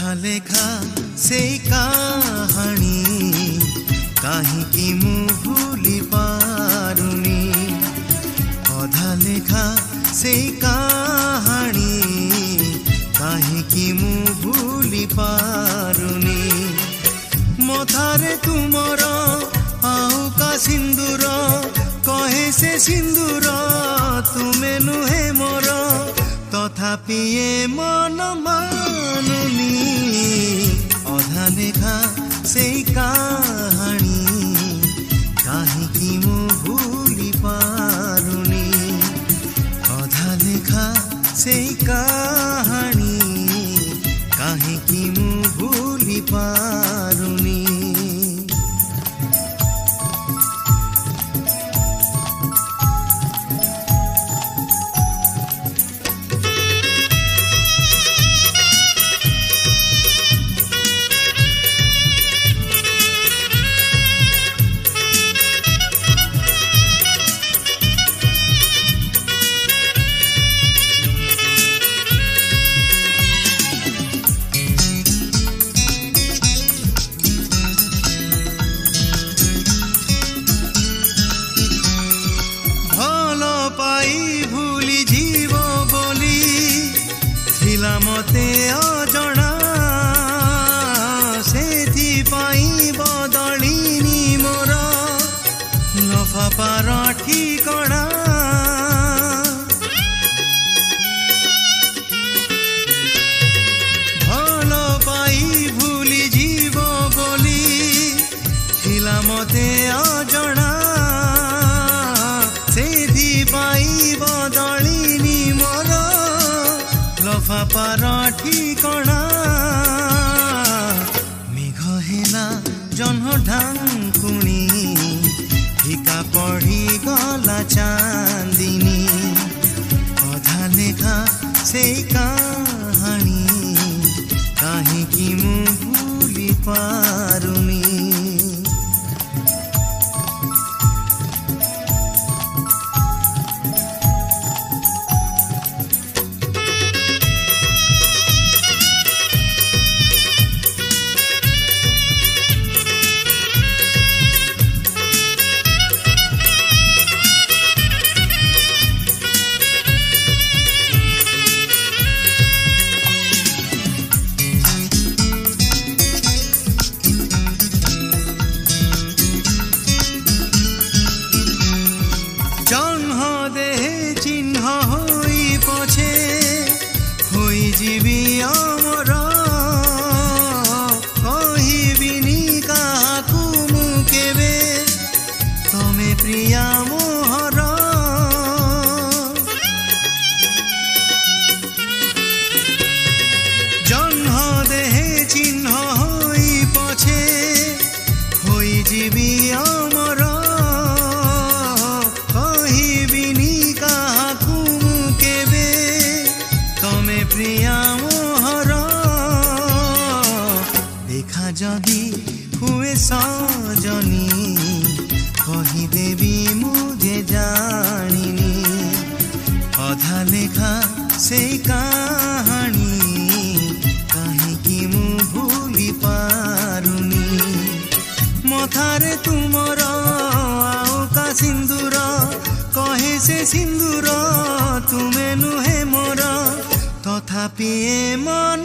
ଅଧା ଲେଖା ସେଇ କାହାଣୀ କାହିଁକି ମୁଁ ଭୁଲି ପାରୁନି। ଅଧା ଲେଖା ସେଇ କାହାଣୀ କାହିଁକି ମୁଁ ଭୁଲି ପାରୁନି। ମଥାରେ ତୁମର ଆଉ କା ସିନ୍ଦୁର କହେ ସେ ସିନ୍ଦୁର ତୁମେ ନୁହେଁ ମୋର, ତଥାପି ଏ ମନ ମାନୁନି। ଅଧା ଲେଖା ସେଇ କାହାଣୀ କାହିଁକି ମୁଁ ଭୁଲି ପାରୁନି। ଅଧା ଲେଖା ସେଇ କାହାଣୀ କାହିଁକି ମୁଁ ଭୁଲି ପାରୁନି। ভুলি জীব বলি ଥିଲା ମତେ ଅଜଣା, ସେଥିପାଇଁ ବଦଳିନି ମୋର ଲଫାପାର ଠିକଣା। ଭଲ ପାଇ ଭୁଲି ଯିବ ବୋଲି ଥିଲା ମତେ ଅଜଣା, ସେଥିପାଇଁ ବଦଳିନି ମୋର ଲଫାପାର ଠିକଣା। ମେଘ ହେଲା ଜହ୍ନ ଢାଙ୍କୁଣି ଫିକା ପଡ଼ିଗଲା ଚାନ୍ଦିନୀ। ଅଧା ଲେଖା ସେଇ କାହାଣୀ କାହିଁକି ମୁଁ ଭୁଲି ପାରୁନି। ଯିବି ଅମର କହିବିନି କାହାକୁ ମୁଁ କେବେ ତମେ ପ୍ରିୟା ମୋହର। ଜହ୍ନ ଦେହେ ଚିହ୍ନ ହୋଇ ପଛେ ହୋଇଯିବି ଅମର କହିବିନି କାହାକୁ ମୁଁ କେବେ ତମେ ପ୍ରିୟା ମୋହର। ଦେଖା ଯଦି ହୁଏ ସଜনী କହିଦେବି ମୁଁ ଯେ ଜାଣିନି। ଅଧା ଲେଖା ସେଇ କାହାଣୀ କାହିଁକି ମୁଁ ଭୁଲି ପାରୁନି। ମଥାରେ ତୁମର ଆଉ କା ସିନ୍ଦୁର କହେ ସେ ସିନ୍ଦୁର ତୁମେ ନୁହେଁ ମୋର, ତଥାପି ଏ ମନ